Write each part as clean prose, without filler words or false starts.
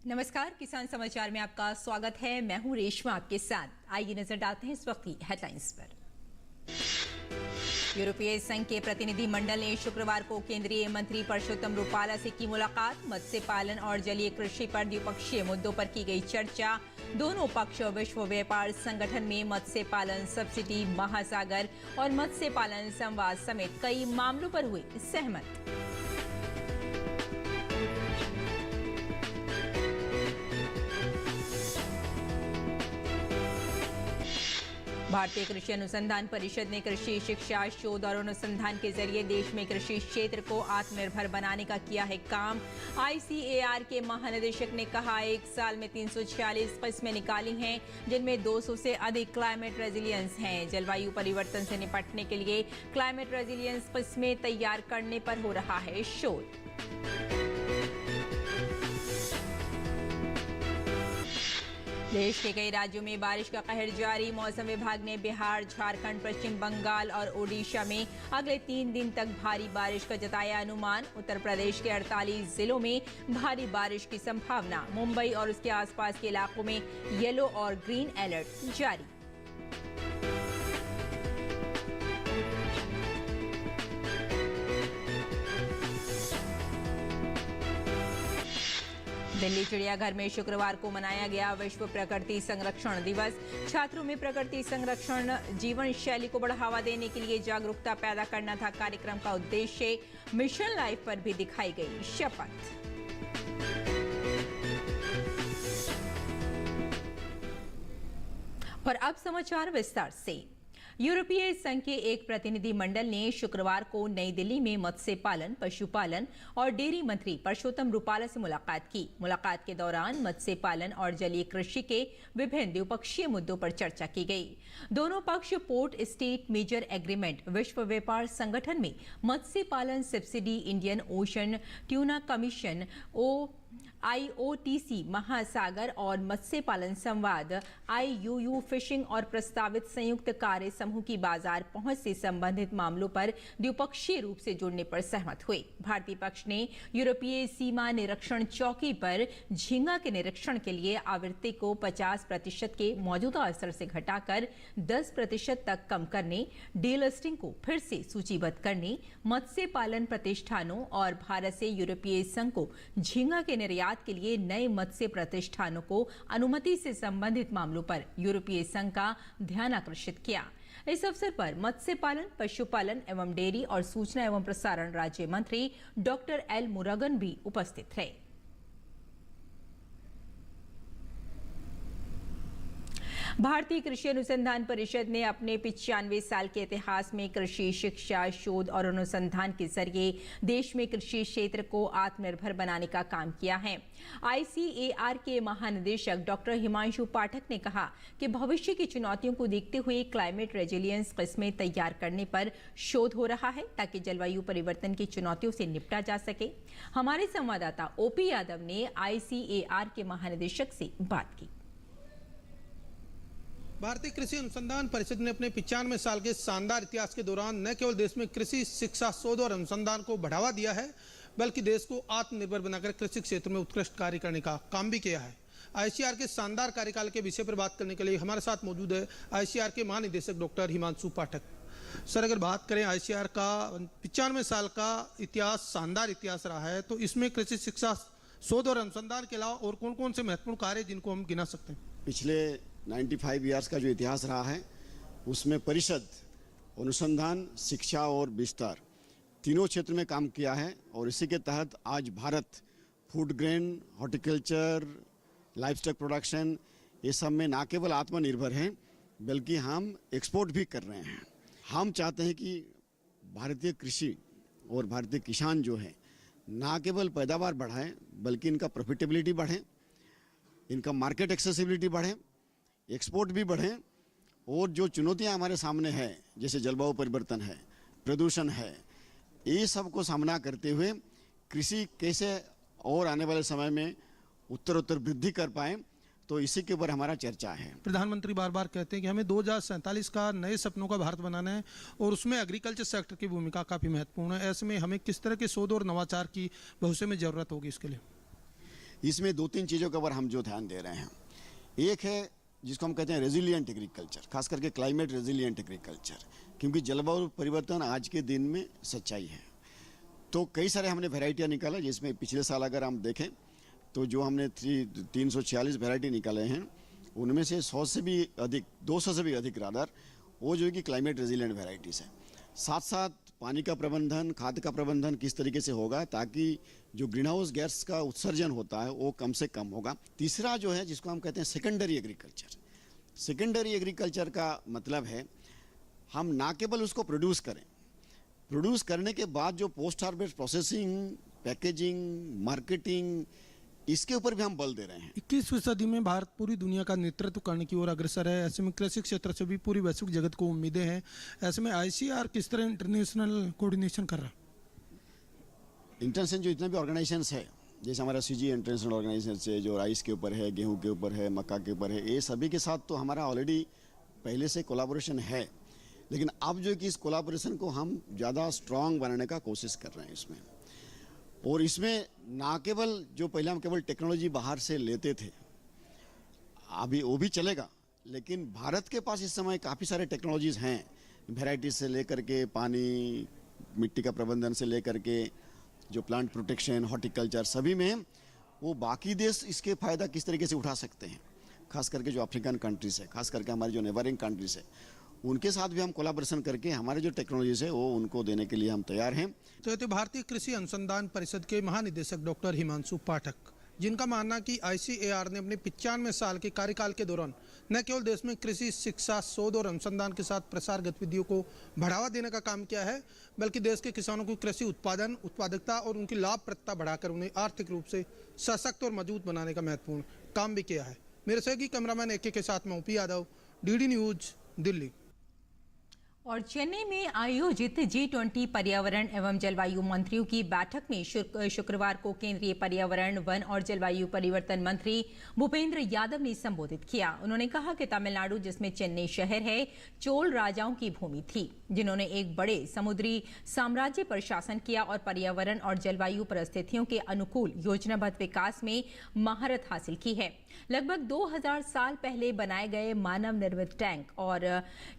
नमस्कार, किसान समाचार में आपका स्वागत है। मैं हूं रेशमा आपके साथ। आइए नजर डालते हैं इस वक्त की हेडलाइंस पर। यूरोपीय संघ के प्रतिनिधि मंडल ने शुक्रवार को केंद्रीय मंत्री परषोत्तम रुपाला से की मुलाकात। मत्स्य पालन और जलीय कृषि पर द्विपक्षीय मुद्दों पर की गई चर्चा। दोनों पक्ष विश्व व्यापार संगठन में मत्स्य पालन सब्सिडी, महासागर और मत्स्य पालन संवाद समेत कई मामलों पर हुए सहमत। भारतीय कृषि अनुसंधान परिषद ने कृषि शिक्षा, शोध और अनुसंधान के जरिए देश में कृषि क्षेत्र को आत्मनिर्भर बनाने का किया है काम। ICAR के महानिदेशक ने कहा, एक साल में 346 किस्में निकाली हैं, जिनमें 200 से अधिक क्लाइमेट रेजिलियंस हैं। जलवायु परिवर्तन से निपटने के लिए क्लाइमेट रेजिलियंस किस्में तैयार करने पर हो रहा है शोध। देश के कई राज्यों में बारिश का कहर जारी। मौसम विभाग ने बिहार, झारखंड, पश्चिम बंगाल और ओडिशा में अगले 3 दिन तक भारी बारिश का जताया अनुमान। उत्तर प्रदेश के 48 जिलों में भारी बारिश की संभावना। मुंबई और उसके आसपास के इलाकों में येलो और ग्रीन अलर्ट जारी। दिल्ली चिड़ियाघर में शुक्रवार को मनाया गया विश्व प्रकृति संरक्षण दिवस। छात्रों में प्रकृति संरक्षण जीवन शैली को बढ़ावा देने के लिए जागरूकता पैदा करना था कार्यक्रम का उद्देश्य। मिशन लाइफ पर भी दिखाई गई शपथ। और अब समाचार विस्तार से। यूरोपीय संघ के एक प्रतिनिधि मंडल ने शुक्रवार को नई दिल्ली में मत्स्य पालन, पशुपालन और डेयरी मंत्री परषोत्तम रुपाला से मुलाकात की। मुलाकात के दौरान मत्स्य पालन और जलीय कृषि के विभिन्न द्विपक्षीय मुद्दों पर चर्चा की गई। दोनों पक्ष पोर्ट स्टेट मेजर एग्रीमेंट, विश्व व्यापार संगठन में मत्स्य पालन subsidy, Indian ocean tuna commission, IOTC, महासागर और मत्स्य पालन संवाद, IUU फिशिंग और प्रस्तावित संयुक्त कार्य समूह की बाजार पहुंच से संबंधित मामलों पर द्विपक्षीय रूप से जुड़ने पर सहमत हुए। भारतीय पक्ष ने यूरोपीय सीमा निरीक्षण चौकी पर झींगा के निरीक्षण के लिए आवृत्ति को 50% के मौजूदा स्तर से घटाकर 10% तक कम करने, डीलिस्टिंग को फिर से सूचीबद्ध करने, मत्स्य पालन प्रतिष्ठानों और भारत से यूरोपीय संघ को झींगा के निर्यात के लिए नए मत्स्य प्रतिष्ठानों को अनुमति से संबंधित मामलों पर यूरोपीय संघ का ध्यान आकर्षित किया। इस अवसर पर मत्स्य पालन, पशुपालन एवं डेयरी और सूचना एवं प्रसारण राज्य मंत्री डॉक्टर एल मुरुगन भी उपस्थित रहे। भारतीय कृषि अनुसंधान परिषद ने अपने 95 साल के इतिहास में कृषि शिक्षा, शोध और अनुसंधान के जरिए देश में कृषि क्षेत्र को आत्मनिर्भर बनाने का काम किया है। ICAR के महानिदेशक डॉक्टर हिमांशु पाठक ने कहा कि भविष्य की चुनौतियों को देखते हुए क्लाइमेट रेजिलियंस किस्में तैयार करने पर शोध हो रहा है, ताकि जलवायु परिवर्तन की चुनौतियों से निपटा जा सके। हमारे संवाददाता OP यादव ने ICAR के महानिदेशक से बात की। भारतीय कृषि अनुसंधान परिषद ने अपने 95 साल के शानदार इतिहास के दौरान न केवल देश में कृषि शिक्षा, शोध और अनुसंधान को बढ़ावा दिया है, बल्कि देश को आत्मनिर्भर बनाकर कृषि क्षेत्र में उत्कृष्ट कार्य करने का काम भी किया है। ICAR के शानदार कार्यकाल के विषय पर बात करने के लिए हमारे साथ मौजूद है ICAR के महानिदेशक डॉक्टर हिमांशु पाठक। सर, अगर बात करें ICAR का 95 साल का इतिहास, शानदार इतिहास रहा है, तो इसमें कृषि शिक्षा, शोध और अनुसंधान के अलावा और कौन कौन से महत्वपूर्ण कार्य जिनको हम गिना सकते हैं? पिछले 95 ईयर्स का जो इतिहास रहा है, उसमें परिषद अनुसंधान, शिक्षा और विस्तार तीनों क्षेत्र में काम किया है। और इसी के तहत आज Bharat food grain, horticulture, livestock production, ये सब में न केवल आत्मनिर्भर हैं, बल्कि हम एक्सपोर्ट भी कर रहे हैं। हम चाहते हैं कि भारतीय कृषि और भारतीय किसान जो है, ना केवल पैदावार बढ़ाएं, बल्कि इनका प्रॉफिटेबिलिटी बढ़े, इनका मार्केट एक्सेसिबिलिटी बढ़े, एक्सपोर्ट भी बढ़े। और जो चुनौतियां हमारे सामने है, जैसे जलवायु परिवर्तन है, प्रदूषण है, ये सब को सामना करते हुए कृषि कैसे और आने वाले समय में उत्तरोत्तर वृद्धि कर पाए, तो इसी के ऊपर हमारा चर्चा है। प्रधानमंत्री बार बार कहते हैं कि हमें 2047 का नए सपनों का भारत बनाना है, और उसमें एग्रीकल्चर सेक्टर की भूमिका काफ़ी महत्वपूर्ण है। ऐसे में हमें किस तरह के शोध और नवाचार की भविष्य में ज़रूरत होगी इसके लिए? इसमें 2-3 चीज़ों के ऊपर हम जो ध्यान दे रहे हैं, एक है जिसको हम कहते हैं रेजिलिएंट एग्रीकल्चर, खास करके क्लाइमेट रेजिलिएंट एग्रीकल्चर, क्योंकि जलवायु परिवर्तन आज के दिन में सच्चाई है। तो कई सारे हमने वैरायटियाँ निकाला, जिसमें पिछले साल अगर हम देखें तो जो हमने 346 वैरायटी निकाले हैं, उनमें से 100 से भी अधिक, 200 से भी अधिक रादर, वो जो है कि क्लाइमेट रेजिलिएंट वैरायटीज़ है। साथ साथ पानी का प्रबंधन, खाद का प्रबंधन किस तरीके से होगा ताकि जो ग्रीन हाउस गैस का उत्सर्जन होता है वो कम से कम होगा। तीसरा जो है जिसको हम कहते हैं सेकेंडरी एग्रीकल्चर। सेकेंडरी एग्रीकल्चर का मतलब है हम ना केवल उसको प्रोड्यूस करें, प्रोड्यूस करने के बाद जो post harvest processing, packaging, marketing, इसके ऊपर भी हम बल दे रहे हैं। 21वीं सदी में भारत पूरी दुनिया का नेतृत्व करने की ओर अग्रसर है। ऐसे में कृषि क्षेत्र से भी पूरी वैश्विक जगत को उम्मीदें हैं। ऐसे में ICAR किस तरह इंटरनेशनल कोऑर्डिनेशन कर रहा है? इंटरनेशनल जो इतने भी ऑर्गेनाइजेशंस है, जैसे हमारा CG इंटरनेशनल ऑर्गेनाइजेशन है जो राइस के ऊपर है, गेहूं के ऊपर है, मक्का के ऊपर है, ये सभी के साथ तो हमारा ऑलरेडी पहले से कोलैबोरेशन है, लेकिन अब जो कि इस कोलैबोरेशन को हम ज़्यादा स्ट्रांग बनाने का कोशिश कर रहे हैं इसमें। और इसमें ना केवल जो पहले हम केवल टेक्नोलॉजी बाहर से लेते थे, अभी वो भी चलेगा, लेकिन भारत के पास इस समय काफ़ी सारे टेक्नोलॉजीज़ हैं, वैरायटी से लेकर के पानी, मिट्टी का प्रबंधन से लेकर के जो प्लांट प्रोटेक्शन, हॉर्टिकल्चर, सभी में वो बाकी देश इसके फ़ायदा किस तरीके से उठा सकते हैं, खास करके जो अफ्रीकन कंट्रीज़ है, खास करके हमारे जो नेबरिंग कंट्रीज़ है, उनके साथ भी हम कोलैबोरेशन करके हमारे जो टेक्नोलॉजीज है वो उनको देने के लिए हम तैयार हैं। तो ये थे भारतीय कृषि अनुसंधान परिषद के महानिदेशक डॉक्टर हिमांशु पाठक, जिनका मानना कि ICAR ने अपने 95 साल के कार्यकाल के दौरान न केवल देश में कृषि शिक्षा, शोध और अनुसंधान के साथ प्रसार गतिविधियों को बढ़ावा देने का काम किया है, बल्कि देश के किसानों को कृषि उत्पादन, उत्पादकता और उनकी लाभप्रदता बढ़ाकर उन्हें आर्थिक रूप से सशक्त और मजबूत बनाने का महत्वपूर्ण काम भी किया है। मेरे सहयोगी कैमरामैन AK के साथ मैं OP Yadav, DD news, Delhi. और चेन्नई में आयोजित G20 पर्यावरण एवं जलवायु मंत्रियों की बैठक में शुक्रवार को केंद्रीय पर्यावरण, वन और जलवायु परिवर्तन मंत्री भूपेंद्र यादव ने संबोधित किया। उन्होंने कहा कि तमिलनाडु, जिसमें चेन्नई शहर है, चोल राजाओं की भूमि थी, जिन्होंने एक बड़े समुद्री साम्राज्य पर शासन किया और पर्यावरण और जलवायु परिस्थितियों के अनुकूल योजनाबद्ध विकास में महारत हासिल की है। लगभग 2000 साल पहले बनाए गए मानव निर्मित टैंक और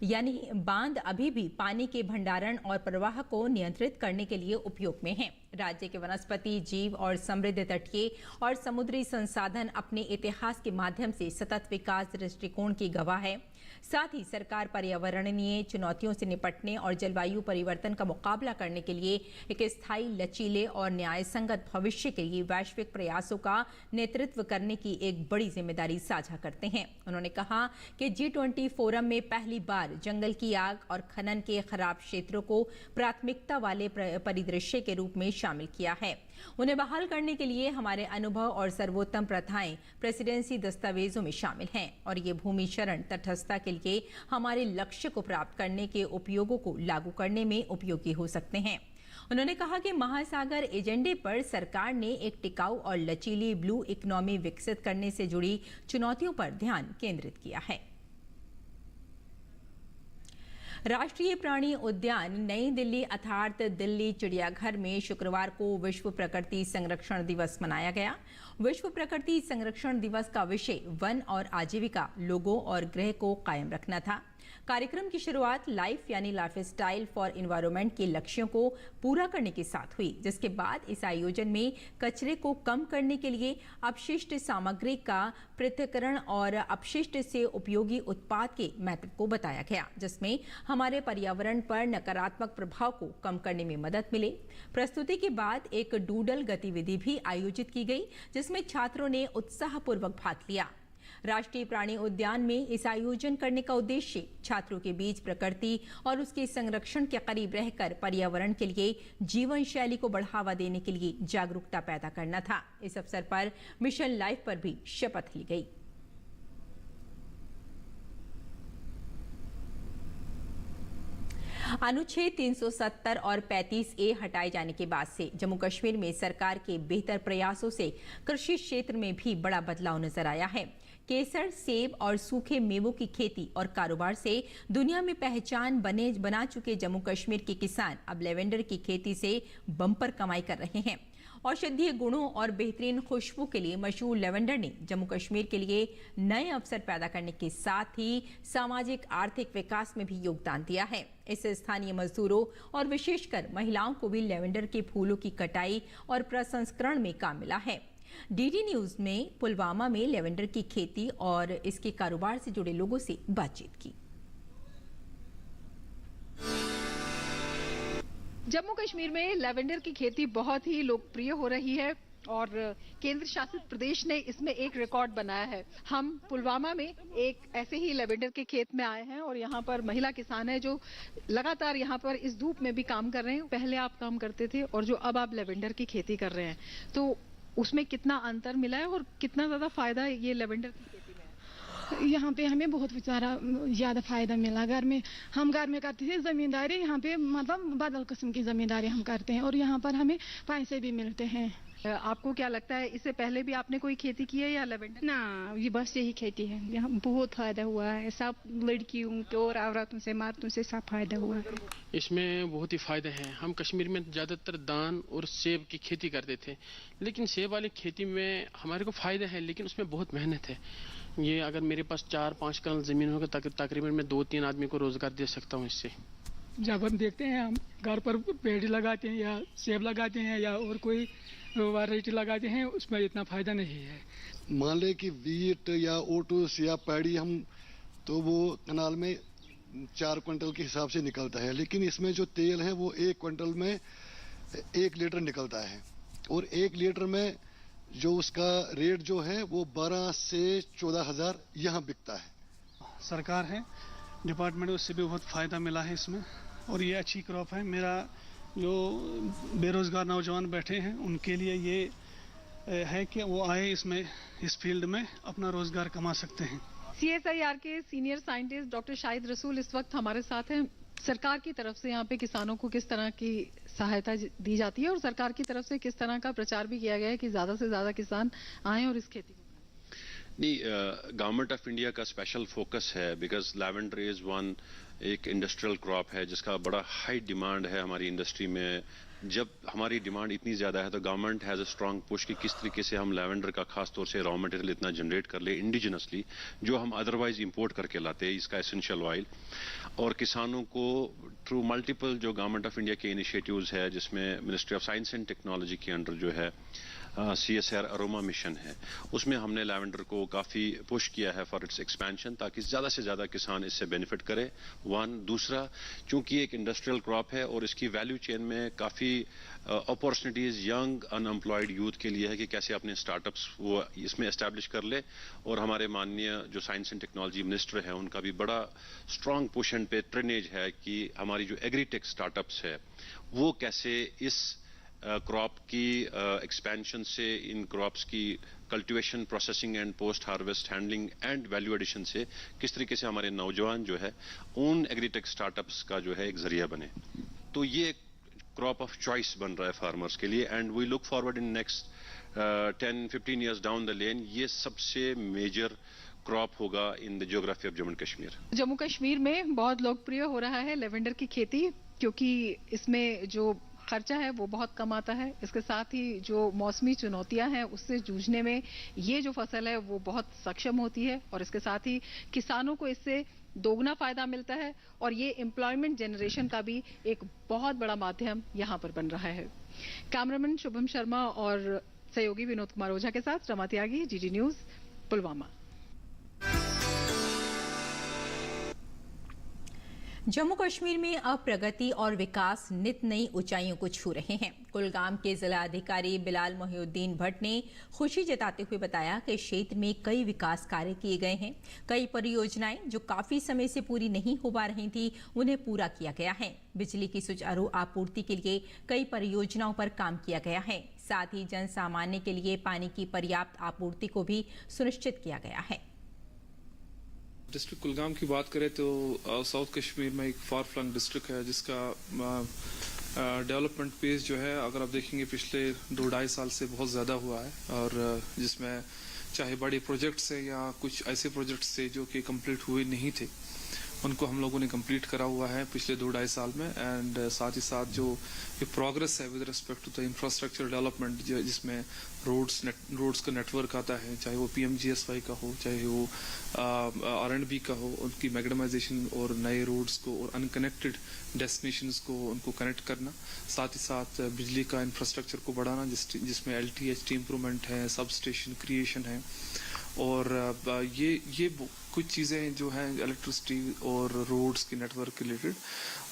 यानी बांध अभी भी पानी के भंडारण और प्रवाह को नियंत्रित करने के लिए उपयोग में हैं। राज्य के वनस्पति जीव और समृद्ध तटीय और समुद्री संसाधन अपने इतिहास के माध्यम से सतत विकास दृष्टिकोण की गवाह है। साथ ही सरकार पर्यावरणीय चुनौतियों से निपटने और जलवायु परिवर्तन का मुकाबला करने के लिए एक स्थायी, लचीले और न्यायसंगत भविष्य के लिए वैश्विक प्रयासों का नेतृत्व करने की एक बड़ी जिम्मेदारी साझा करते हैं। उन्होंने कहा कि G20 फोरम में पहली बार जंगल की आग और खनन के खराब क्षेत्रों को प्राथमिकता वाले परिदृश्य के रूप में शामिल किया है। उन्हें बहाल करने के लिए हमारे अनुभव और सर्वोत्तम प्रथाएं प्रेसिडेंसी दस्तावेजों में शामिल हैं और ये भूमि शरण तटस्थता के लिए हमारे लक्ष्य को प्राप्त करने के उपयोगों को लागू करने में उपयोगी हो सकते हैं। उन्होंने कहा कि महासागर एजेंडे पर सरकार ने एक टिकाऊ और लचीली ब्लू इकोनॉमी विकसित करने से जुड़ी चुनौतियों पर ध्यान केंद्रित किया है। राष्ट्रीय प्राणी उद्यान नई दिल्ली अर्थात दिल्ली चिड़ियाघर में शुक्रवार को विश्व प्रकृति संरक्षण दिवस मनाया गया। विश्व प्रकृति संरक्षण दिवस का विषय वन और आजीविका, लोगों और ग्रह को कायम रखना था। कार्यक्रम की शुरुआत लाइफ यानी लाइफस्टाइल फॉर एनवायरनमेंट के लक्ष्यों को पूरा करने के साथ हुई, जिसके बाद इस आयोजन में कचरे को कम करने के लिए अपशिष्ट सामग्री का पृथक्करण और अपशिष्ट से उपयोगी उत्पाद के महत्व को बताया गया, जिसमें हमारे पर्यावरण पर नकारात्मक प्रभाव को कम करने में मदद मिले। प्रस्तुति के बाद एक डूडल गतिविधि भी आयोजित की गई, जिसमें छात्रों ने उत्साहपूर्वक भाग लिया। राष्ट्रीय प्राणी उद्यान में इस आयोजन करने का उद्देश्य छात्रों के बीच प्रकृति और उसके संरक्षण के करीब रहकर पर्यावरण के लिए जीवन शैली को बढ़ावा देने के लिए जागरूकता पैदा करना था। इस अवसर पर मिशन लाइफ पर भी शपथ ली गई। अनुच्छेद 370 और 35A हटाए जाने के बाद से जम्मू कश्मीर में सरकार के बेहतर प्रयासों से कृषि क्षेत्र में भी बड़ा बदलाव नजर आया है। केसर, सेब और सूखे मेवों की खेती और कारोबार से दुनिया में पहचान बना चुके जम्मू कश्मीर के किसान अब लेवेंडर की खेती से बम्पर कमाई कर रहे हैं। औषधीय गुणों और बेहतरीन खुशबू के लिए मशहूर लेवेंडर ने जम्मू कश्मीर के लिए नए अवसर पैदा करने के साथ ही सामाजिक आर्थिक विकास में भी योगदान दिया है। इससे स्थानीय मजदूरों और विशेषकर महिलाओं को भी लेवेंडर के फूलों की कटाई और प्रसंस्करण में काम मिला है। डीडी न्यूज में पुलवामा में लेवेंडर की खेती और इसके कारोबार से जुड़े लोगों से बातचीत की। जम्मू कश्मीर में लेवेंडर की खेती बहुत ही लोकप्रिय हो रही है और केंद्र शासित प्रदेश ने इसमें एक रिकॉर्ड बनाया है। हम पुलवामा में एक ऐसे ही लेवेंडर के खेत में आए हैं और यहाँ पर महिला किसान है जो लगातार यहाँ पर इस धूप में भी काम कर रहे हैं। पहले आप काम करते थे और जो अब आप लेवेंडर की खेती कर रहे हैं, तो उसमें कितना अंतर मिला है और कितना ज्यादा फायदा ये लेवेंडर की खेती में है? यहाँ पे हमें बहुत ज्यादा फायदा मिला। हम घर में करते थे जमींदारी, यहाँ पे मतलब बदल किस्म की जमींदारी हम करते हैं और यहाँ पर हमें पैसे भी मिलते हैं। आपको क्या लगता है, इससे पहले भी आपने कोई खेती की है या लेवेंडर? ना, ये बस यही खेती है। यहाँ बहुत फायदा हुआ है, सब लड़कियों को और औरतों से मर्दों से सब फायदा हुआ है। इसमें बहुत ही फायदे हैं। हम कश्मीर में ज़्यादातर धान और सेब की खेती करते थे, लेकिन सेब वाली खेती में हमारे को फायदे हैं, लेकिन उसमें बहुत मेहनत है। ये अगर मेरे पास 4-5 कनाल ज़मीन होगा तकरीबन मैं 2-3 आदमी को रोज़गार दे सकता हूँ इससे। जब हम देखते हैं, हम घर पर पेड़ लगाते हैं या सेब लगाते हैं या और कोई वैरायटी लगाते हैं, उसमें इतना फायदा नहीं है। मान ले कि वीट या ओटस या पैडी हम तो वो कनाल में 4 क्विंटल के हिसाब से निकलता है, लेकिन इसमें जो तेल है वो 1 क्विंटल में 1 लीटर निकलता है और 1 लीटर में जो उसका रेट जो है वो 12 से 14 हज़ार यहाँ बिकता है। सरकार है, डिपार्टमेंट, उससे भी बहुत फायदा मिला है इसमें और ये अच्छी क्रॉप है। मेरा जो बेरोजगार नौजवान बैठे हैं उनके लिए ये है कि वो आए इसमें, इस फील्ड में अपना रोजगार कमा सकते हैं। CSIR के सीनियर साइंटिस्ट डॉक्टर शाहिद रसूल इस वक्त हमारे साथ हैं। सरकार की तरफ से यहाँ पे किसानों को किस तरह की सहायता दी जाती है और सरकार की तरफ से किस तरह का प्रचार भी किया गया है कि ज्यादा से ज्यादा किसान आए और इस खेती को? नहीं, गवर्नमेंट ऑफ इंडिया का स्पेशल फोकस है बिकॉज लैवेंडर इज वन एक इंडस्ट्रियल क्रॉप है जिसका बड़ा हाई डिमांड है हमारी इंडस्ट्री में। जब हमारी डिमांड इतनी ज़्यादा है तो government has a strong push कि किस तरीके से हम लैवेंडर का खास तौर से रॉ मटेरियल इतना जनरेट कर ले इंडिजिनसली, जो हम अदरवाइज इंपोर्ट करके लाते हैं, इसका एसेंशियल ऑयल। और किसानों को थ्रू मल्टीपल जो गवर्नमेंट ऑफ इंडिया के इनिशिएटिव्स है, जिसमें ministry of science and technology के अंडर जो है CSR अरोमा मिशन है, उसमें हमने लैवेंडर को काफ़ी पुश किया है फॉर इट्स एक्सपेंशन, ताकि ज़्यादा से ज़्यादा किसान इससे बेनिफिट करे। दूसरा, चूंकि एक इंडस्ट्रियल क्रॉप है और इसकी वैल्यू चेन में काफ़ी अपॉर्चुनिटीज़ यंग अनएम्प्लॉयड यूथ के लिए है कि कैसे अपने स्टार्टअप्स वो इसमें एस्टैब्लिश कर ले। और हमारे माननीय जो साइंस एंड टेक्नोलॉजी मिनिस्टर है उनका भी बड़ा स्ट्रांग पुश एंड पेट्रनेज है कि हमारी जो एग्रीटेक स्टार्टअप्स है वो कैसे इस क्रॉप की एक्सपेंशन से, इन क्रॉप्स की cultivation, processing and post harvest handling and value addition से किस तरीके से हमारे नौजवान जो है उन एग्रीटेक स्टार्टअप्स का जो है एक जरिया बने। तो ये क्रॉप ऑफ चॉइस बन रहा है फार्मर्स के लिए and we look forward in next 10-15 years down the lane ये सबसे मेजर क्रॉप होगा in the geography of Jammu Kashmir. Jammu Kashmir में बहुत लोकप्रिय हो रहा है लेवेंडर की खेती, क्योंकि इसमें जो खर्चा है वो बहुत कम आता है। इसके साथ ही जो मौसमी चुनौतियां हैं उससे जूझने में ये जो फसल है वो बहुत सक्षम होती है और इसके साथ ही किसानों को इससे दोगुना फायदा मिलता है और ये एम्प्लॉयमेंट जनरेशन का भी एक बहुत बड़ा माध्यम यहाँ पर बन रहा है। कैमरामैन शुभम शर्मा और सहयोगी विनोद कुमार ओझा के साथ रमा त्यागी, GG न्यूज, पुलवामा। जम्मू कश्मीर में अब प्रगति और विकास नित नई ऊंचाइयों को छू रहे हैं। कुलगाम के जिला अधिकारी बिलाल मोहिउद्दीन भट्ट ने खुशी जताते हुए बताया कि क्षेत्र में कई विकास कार्य किए गए हैं। कई परियोजनाएं जो काफी समय से पूरी नहीं हो पा रही थी उन्हें पूरा किया गया है। बिजली की सुचारू आपूर्ति के लिए कई परियोजनाओं पर काम किया गया है। साथ ही जन सामान्य के लिए पानी की पर्याप्त आपूर्ति को भी सुनिश्चित किया गया है। डिस्ट्रिक्ट कुलगाम की बात करें तो साउथ कश्मीर में एक फार फ्लंग डिस्ट्रिक्ट है जिसका डेवलपमेंट पेस जो है अगर आप देखेंगे पिछले 2-2.5 साल से बहुत ज़्यादा हुआ है और जिसमें चाहे बड़े प्रोजेक्ट्स है या कुछ ऐसे प्रोजेक्ट्स थे जो कि कंप्लीट हुए नहीं थे उनको हम लोगों ने कंप्लीट करा हुआ है पिछले 2-2.5 साल में। एंड साथ ही साथ जो ये प्रोग्रेस है with respect to the infrastructure development, जिसमें रोड्स का नेटवर्क आता है, चाहे वो PMGSY का हो, चाहे वो R&B का हो, उनकी मैग्नेटाइजेशन और नए रोड्स को और अनकनेक्टेड डेस्टिनेशंस को उनको कनेक्ट करना, साथ ही साथ बिजली का इंफ्रास्ट्रक्चर को बढ़ाना, जिसमें LTHT इम्प्रूवमेंट है, सब स्टेशन क्रिएशन है, और ये कुछ चीज़ें जो हैं इलेक्ट्रिसिटी और रोड्स के नेटवर्क के रिलेटेड।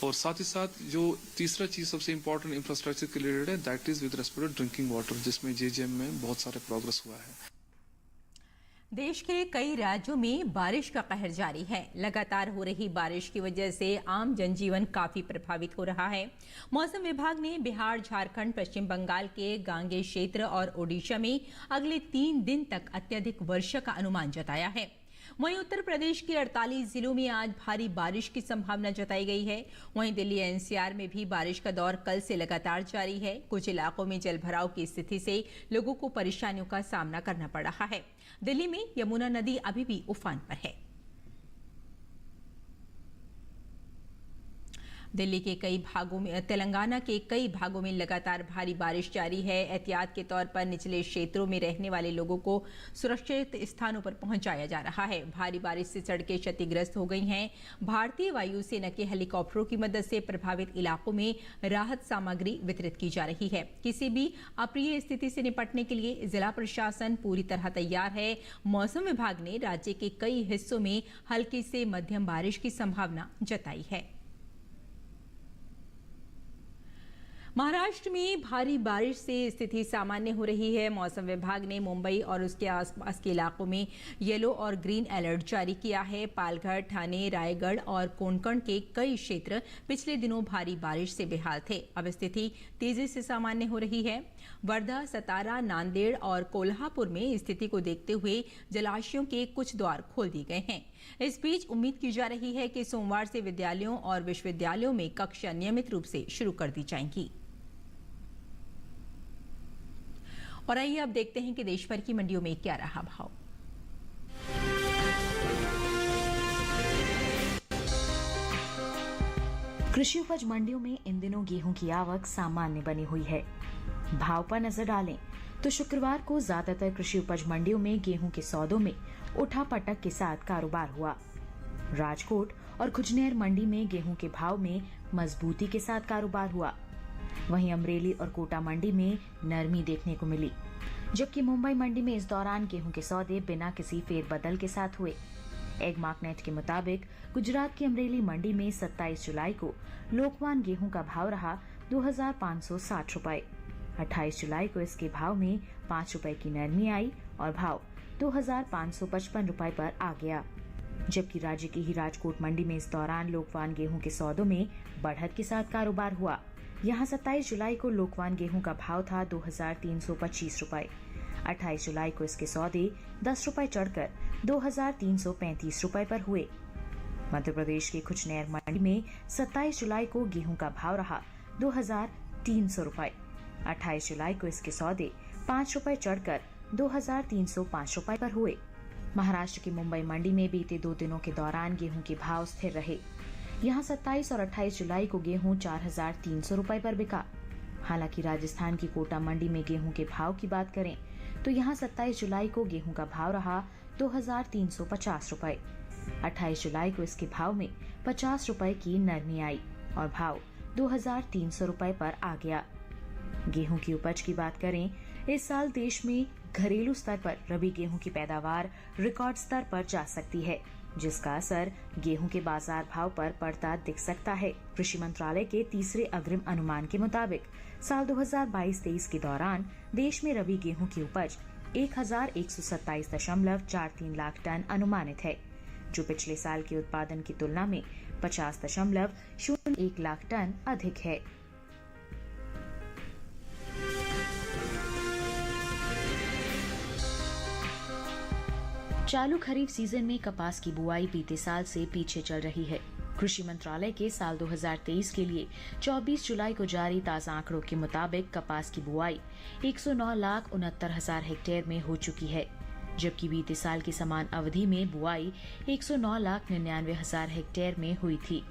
और साथ ही साथ जो तीसरा चीज़ सबसे इम्पोर्टेंट इंफ्रास्ट्रक्चर के रिलेटेड है, that is with respect to drinking water, जिसमें JJM में बहुत सारे प्रोग्रेस हुआ है। देश के कई राज्यों में बारिश का कहर जारी है। लगातार हो रही बारिश की वजह से आम जनजीवन काफी प्रभावित हो रहा है। मौसम विभाग ने बिहार, झारखंड, पश्चिम बंगाल के गांगे क्षेत्र और ओडिशा में अगले 3 दिन तक अत्यधिक वर्षा का अनुमान जताया है। वहीं उत्तर प्रदेश के 48 जिलों में आज भारी बारिश की संभावना जताई गई है। वहीं दिल्ली NCR में भी बारिश का दौर कल से लगातार जारी है। कुछ इलाकों में जलभराव की स्थिति से लोगों को परेशानियों का सामना करना पड़ रहा है। दिल्ली में यमुना नदी अभी भी उफान पर है। दिल्ली के कई भागों में, तेलंगाना के कई भागों में लगातार भारी बारिश जारी है। एहतियात के तौर पर निचले क्षेत्रों में रहने वाले लोगों को सुरक्षित स्थानों पर पहुंचाया जा रहा है। भारी बारिश से सड़कें क्षतिग्रस्त हो गई हैं। भारतीय वायुसेना के हेलीकॉप्टरों की मदद से प्रभावित इलाकों में राहत सामग्री वितरित की जा रही है। किसी भी अप्रिय स्थिति से निपटने के लिए जिला प्रशासन पूरी तरह तैयार है। मौसम विभाग ने राज्य के कई हिस्सों में हल्की से मध्यम बारिश की संभावना जताई है। महाराष्ट्र में भारी बारिश से स्थिति सामान्य हो रही है। मौसम विभाग ने मुंबई और उसके आसपास के इलाकों में येलो और ग्रीन अलर्ट जारी किया है। पालघर, ठाणे, रायगढ़ और कोंकण के कई क्षेत्र पिछले दिनों भारी बारिश से बेहाल थे। अब स्थिति तेजी से सामान्य हो रही है। वर्धा, सतारा, नांदेड़ और कोल्हापुर में स्थिति को देखते हुए जलाशयों के कुछ द्वार खोल दिए गए हैं। इस बीच उम्मीद की जा रही है कि सोमवार से विद्यालयों और विश्वविद्यालयों में कक्षा नियमित रूप से शुरू कर दी जाएंगी। और आइए अब देखते हैं कि देश भर की मंडियों में क्या रहा भाव। कृषि उपज मंडियों में इन दिनों गेहूं की आवक सामान्य बनी हुई है। भाव पर नजर डालें तो शुक्रवार को ज्यादातर कृषि उपज मंडियों में गेहूं के सौदों में उठापटक के साथ कारोबार हुआ। राजकोट और खुजनेर मंडी में गेहूं के भाव में मजबूती के साथ कारोबार हुआ। वहीं अमरेली और कोटा मंडी में नरमी देखने को मिली, जबकि मुंबई मंडी में इस दौरान गेहूं के सौदे बिना किसी फेरबदल के साथ हुए। एग मार्केट के मुताबिक गुजरात की अमरेली मंडी में 27 जुलाई को लोकवान गेहूं का भाव रहा 2560 रुपए। 28 जुलाई को इसके भाव में 5 रुपए की नरमी आई और भाव 2555 रुपए पर आ गया। जबकि राज्य की ही राजकोट मंडी में इस दौरान लोकवान गेहूं के सौदों में बढ़त के साथ कारोबार हुआ। यहाँ 27 जुलाई को लोकवान गेहूं का भाव था 2325 रुपए। 28 जुलाई को इसके सौदे 10 रुपए चढ़कर 2335 रुपए पर हुए। मध्य प्रदेश के खुजनेर मंडी में 27 जुलाई को गेहूं का भाव रहा 2300 रुपए। 28 जुलाई को इसके सौदे 5 रुपए चढ़कर 2305 रुपए पर हुए। महाराष्ट्र की मुंबई मंडी में बीते 2 दिनों के दौरान गेहूं के भाव स्थिर रहे। यहाँ 27 और 28 जुलाई को गेहूं 4300 रुपए पर बिका। हालांकि राजस्थान की कोटा मंडी में गेहूं के भाव की बात करें तो यहाँ 27 जुलाई को गेहूं का भाव रहा 2350 रुपए। 28 जुलाई को इसके भाव में 50 रुपए की नरमी आई और भाव 2300 रुपए पर आ गया। गेहूं की उपज की बात करें, इस साल देश में घरेलू स्तर पर रबी गेहूं की पैदावार रिकॉर्ड स्तर पर जा सकती है, जिसका असर गेहूं के बाजार भाव पर पड़ता दिख सकता है। कृषि मंत्रालय के तीसरे अग्रिम अनुमान के मुताबिक साल 2022-23 के दौरान देश में रबी गेहूं की उपज 1127.43 लाख टन अनुमानित है, जो पिछले साल के उत्पादन की तुलना में 50.01 लाख टन अधिक है। चालू खरीफ सीजन में कपास की बुआई बीते साल से पीछे चल रही है। कृषि मंत्रालय के साल 2023 के लिए 24 जुलाई को जारी ताजा आंकड़ों के मुताबिक कपास की बुआई 109,69,000 हेक्टेयर में हो चुकी है। जबकि बीते साल की समान अवधि में बुआई 109,99,000 हेक्टेयर में हुई थी।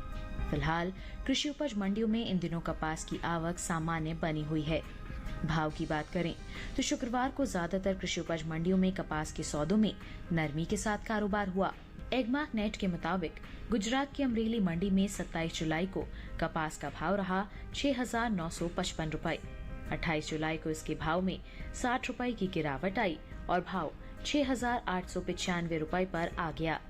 फिलहाल कृषि उपज मंडियों में इन दिनों कपास की आवक सामान्य बनी हुई है। भाव की बात करें तो शुक्रवार को ज्यादातर कृषि उपज मंडियों में कपास के सौदों में नरमी के साथ कारोबार हुआ। एगमार्क नेट के मुताबिक गुजरात की अमरेली मंडी में 27 जुलाई को कपास का भाव रहा 6,955 रुपए। 28 जुलाई को इसके भाव में 60 रुपए की गिरावट आई और भाव 6,895 रुपए पर आ गया।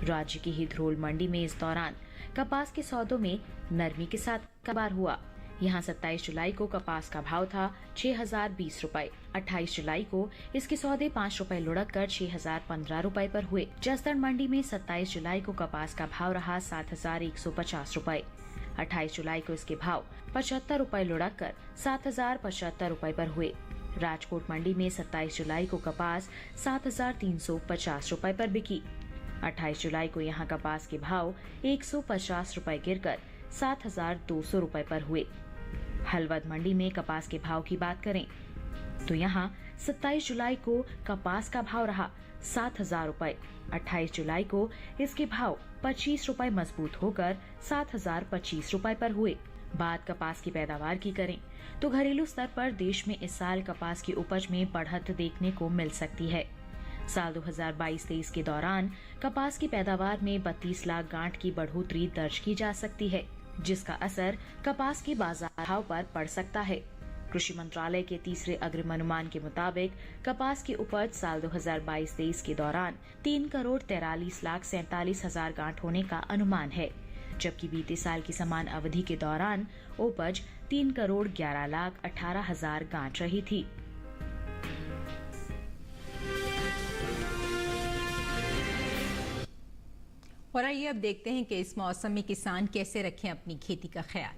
राज्य की ही धरोल मंडी में इस दौरान कपास के सौदों में नरमी के साथ कारोबार हुआ। यहाँ 27 जुलाई को कपास का भाव था 6,020 रुपए। 28 जुलाई को इसके सौदे 5 रुपए लुढ़क कर 6,015 रुपए पर हुए। जसदण मंडी में 27 जुलाई को कपास का भाव रहा 7,150 रुपए। 28 जुलाई को इसके भाव 75 रुपए लुढ़क कर 7,075 रुपए पर हुए। राजकोट मंडी में 27 जुलाई को कपास 7,350 रुपए पर बिकी। 28 जुलाई को यहाँ कपास के भाव 150 रुपए गिरकर 7,200 रुपए पर हुए। हलवद मंडी में कपास के भाव की बात करें तो यहाँ 27 जुलाई को कपास का भाव रहा 7,000 रुपए। 28 जुलाई को इसके भाव 25 रुपए मजबूत होकर 7,025 रुपए पर हुए। बात कपास की पैदावार की करें तो घरेलू स्तर पर देश में इस साल कपास की उपज में बढ़त देखने को मिल सकती है। साल 2022-23 के दौरान कपास की पैदावार में 32 लाख गांठ की बढ़ोतरी दर्ज की जा सकती है, जिसका असर कपास के बाजार भाव पर पड़ सकता है। कृषि मंत्रालय के तीसरे अग्रिम अनुमान के मुताबिक कपास की उपज साल 2022-23 के दौरान 3,43,47,000 गांठ होने का अनुमान है, जबकि बीते साल की समान अवधि के दौरान उपज 3,11,18,000 गांठ रही थी। और आइए अब देखते हैं कि इस मौसम में किसान कैसे रखें अपनी खेती का ख्याल।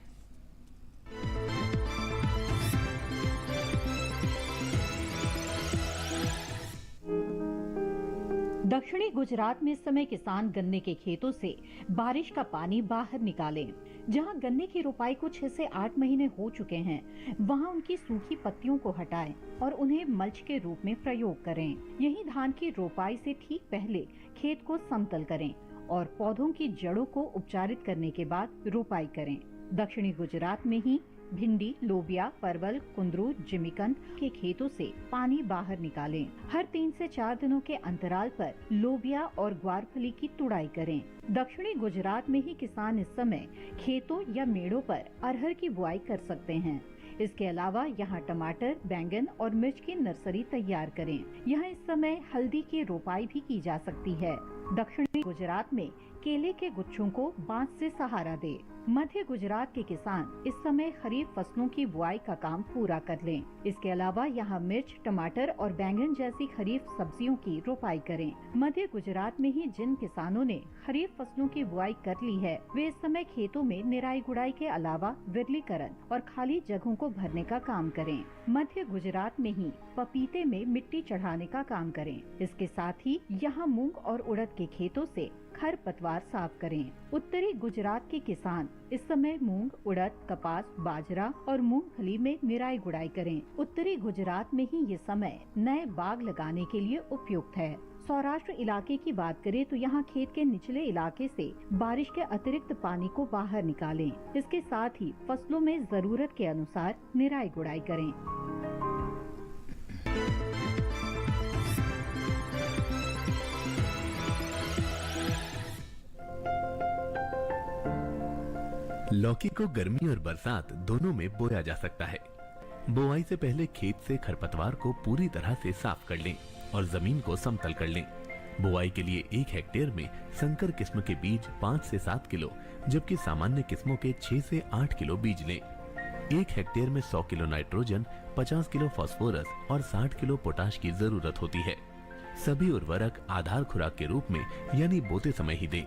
दक्षिणी गुजरात में इस समय किसान गन्ने के खेतों से बारिश का पानी बाहर निकालें। जहां गन्ने की रोपाई को 6 से 8 महीने हो चुके हैं, वहां उनकी सूखी पत्तियों को हटाएं और उन्हें मल्च के रूप में प्रयोग करें। यहीं धान की रोपाई से ठीक पहले खेत को समतल करें और पौधों की जड़ों को उपचारित करने के बाद रोपाई करें। दक्षिणी गुजरात में ही भिंडी, लोबिया, परवल, कुंदरू, जिमीकंद के खेतों से पानी बाहर निकालें। हर 3 से 4 दिनों के अंतराल पर लोबिया और ग्वारफली की तुड़ाई करें। दक्षिणी गुजरात में ही किसान इस समय खेतों या मेड़ों पर अरहर की बुआई कर सकते हैं। इसके अलावा यहाँ टमाटर, बैंगन और मिर्च की नर्सरी तैयार करें। यहाँ इस समय हल्दी की रोपाई भी की जा सकती है। दक्षिणी गुजरात में केले के गुच्छों को बांस से सहारा दे। मध्य गुजरात के किसान इस समय खरीफ फसलों की बुआई का काम पूरा कर लें। इसके अलावा यहाँ मिर्च, टमाटर और बैंगन जैसी खरीफ सब्जियों की रोपाई करें। मध्य गुजरात में ही जिन किसानों ने खरीफ फसलों की बुआई कर ली है, वे इस समय खेतों में निराई गुड़ाई के अलावा विरलीकरण और खाली जगहों को भरने का काम करें। मध्य गुजरात में ही पपीते में मिट्टी चढ़ाने का काम करें। इसके साथ ही यहाँ मूंग और उड़द के खेतों से खरपतवार साफ करें। उत्तरी गुजरात के किसान इस समय मूंग, उड़द, कपास, बाजरा और मूंगफली में निराई गुड़ाई करें। उत्तरी गुजरात में ही ये समय नए बाग लगाने के लिए उपयुक्त है। सौराष्ट्र इलाके की बात करें तो यहाँ खेत के निचले इलाके से बारिश के अतिरिक्त पानी को बाहर निकालें। इसके साथ ही फसलों में जरूरत के अनुसार निराई गुड़ाई करें। लौकी को गर्मी और बरसात दोनों में बोया जा सकता है। बुआई से पहले खेत से खरपतवार को पूरी तरह से साफ कर लें और जमीन को समतल कर लें। बुआई के लिए 1 हेक्टेयर में संकर किस्म के बीज 5 से 7 किलो, जबकि सामान्य किस्मों के 6 से 8 किलो बीज लें। 1 हेक्टेयर में 100 किलो नाइट्रोजन, 50 किलो फास्फोरस और 60 किलो पोटाश की जरूरत होती है। सभी उर्वरक आधार खुराक के रूप में यानी बोते समय ही दें।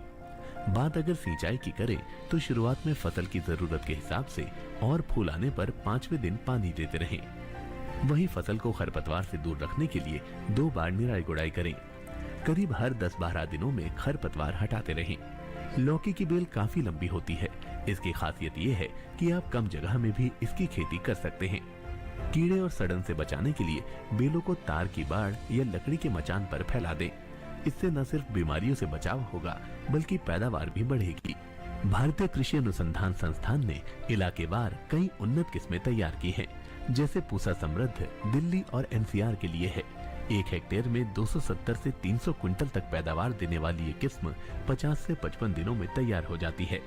बात अगर सिंचाई की करें तो शुरुआत में फसल की जरूरत के हिसाब से और फूल आने पर 5वें दिन पानी देते रहें। वहीं फसल को खरपतवार से दूर रखने के लिए 2 बार निराई गुड़ाई करें। करीब हर 10-12 दिनों में खरपतवार हटाते रहें। लौकी की बेल काफी लंबी होती है। इसकी खासियत ये है कि आप कम जगह में भी इसकी खेती कर सकते हैं। कीड़े और सड़न से बचाने के लिए बेलों को तार की बाड़ या लकड़ी के मचान पर फैला दें। इससे न सिर्फ बीमारियों से बचाव होगा बल्कि पैदावार भी बढ़ेगी। भारतीय कृषि अनुसंधान संस्थान ने इलाकेवार कई उन्नत किस्में तैयार की हैं, जैसे पूसा समृद्ध दिल्ली और एनसीआर के लिए है। 1 हेक्टेयर में 270 से 300 क्विंटल तक पैदावार देने वाली ये किस्म 50 से 55 दिनों में तैयार हो जाती है।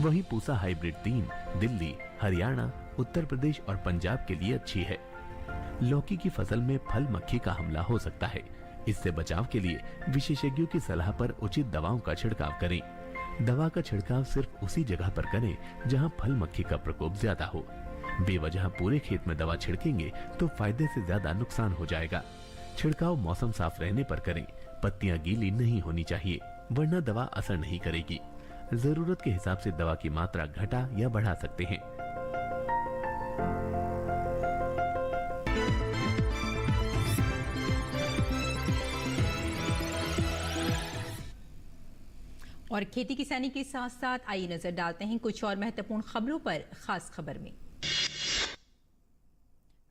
वहीं पूसा हाइब्रिड 3 दिल्ली, हरियाणा, उत्तर प्रदेश और पंजाब के लिए अच्छी है। लौकी की फसल में फल मक्खी का हमला हो सकता है। इससे बचाव के लिए विशेषज्ञों की सलाह पर उचित दवाओं का छिड़काव करें। दवा का छिड़काव सिर्फ उसी जगह पर करें जहां फल मक्खी का प्रकोप ज्यादा हो। बेवजह पूरे खेत में दवा छिड़केंगे तो फायदे से ज्यादा नुकसान हो जाएगा। छिड़काव मौसम साफ रहने पर करें। पत्तियां गीली नहीं होनी चाहिए, वरना दवा असर नहीं करेगी। जरूरत के हिसाब से दवा की मात्रा घटा या बढ़ा सकते हैं। और खेती किसानी के साथ साथ आइए नजर डालते हैं कुछ और महत्वपूर्ण खबरों पर। खास खबर में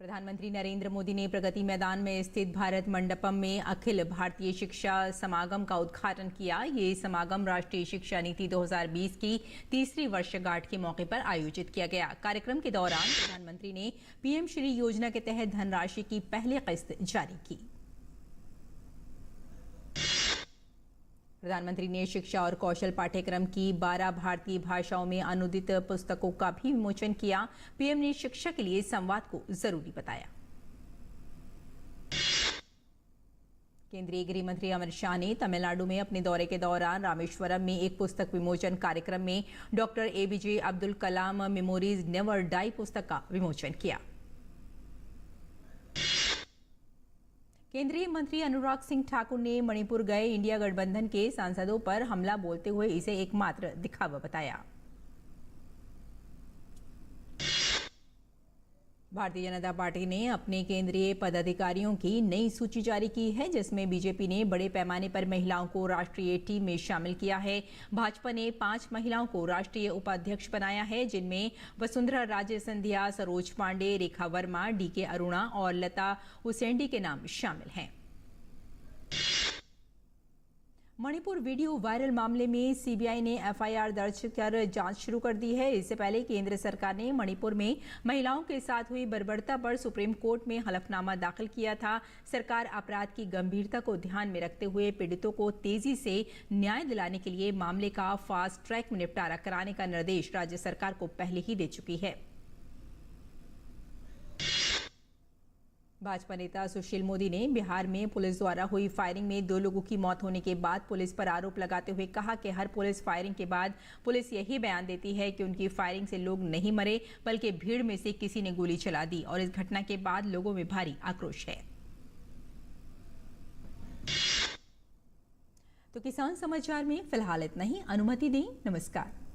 प्रधानमंत्री नरेंद्र मोदी ने प्रगति मैदान में स्थित भारत मंडपम में अखिल भारतीय शिक्षा समागम का उद्घाटन किया। ये समागम राष्ट्रीय शिक्षा नीति 2020 की तीसरी वर्षगांठ के मौके पर आयोजित किया गया। कार्यक्रम के दौरान प्रधानमंत्री ने पीएम श्री योजना के तहत धनराशि की पहली किस्त जारी की। प्रधानमंत्री ने शिक्षा और कौशल पाठ्यक्रम की 12 भारतीय भाषाओं में अनुदित पुस्तकों का भी विमोचन किया। पीएम ने शिक्षा के लिए संवाद को जरूरी बताया। केंद्रीय गृह मंत्री अमित शाह ने तमिलनाडु में अपने दौरे के दौरान रामेश्वरम में एक पुस्तक विमोचन कार्यक्रम में doctor APJ Abdul Kalam memories never die पुस्तक का विमोचन किया। केंद्रीय मंत्री अनुराग सिंह ठाकुर ने मणिपुर गए इंडिया गठबंधन के सांसदों पर हमला बोलते हुए इसे एकमात्र दिखावा बताया। भारतीय जनता पार्टी ने अपने केंद्रीय पदाधिकारियों की नई सूची जारी की है, जिसमें बीजेपी ने बड़े पैमाने पर महिलाओं को राष्ट्रीय टीम में शामिल किया है। भाजपा ने 5 महिलाओं को राष्ट्रीय उपाध्यक्ष बनाया है, जिनमें वसुंधरा राजे सिंधिया, सरोज पांडे, रेखा वर्मा, डीके अरुणा और लता उसेंडी के नाम शामिल हैं। मणिपुर वीडियो वायरल मामले में सीबीआई ने एफआईआर दर्ज कर जांच शुरू कर दी है। इससे पहले केंद्र सरकार ने मणिपुर में महिलाओं के साथ हुई बर्बरता पर सुप्रीम कोर्ट में हलफनामा दाखिल किया था। सरकार अपराध की गंभीरता को ध्यान में रखते हुए पीड़ितों को तेजी से न्याय दिलाने के लिए मामले का फास्ट ट्रैक में निपटारा कराने का निर्देश राज्य सरकार को पहले ही दे चुकी है। भाजपा नेता सुशील मोदी ने बिहार में पुलिस द्वारा हुई फायरिंग में 2 लोगों की मौत होने के बाद पुलिस पर आरोप लगाते हुए कहा कि हर पुलिस फायरिंग के बाद पुलिस यही बयान देती है कि उनकी फायरिंग से लोग नहीं मरे, बल्कि भीड़ में से किसी ने गोली चला दी और इस घटना के बाद लोगों में भारी आक्रोश है। तो किसान समाचार में फिलहाल इतना ही। अनुमति दें। नमस्कार।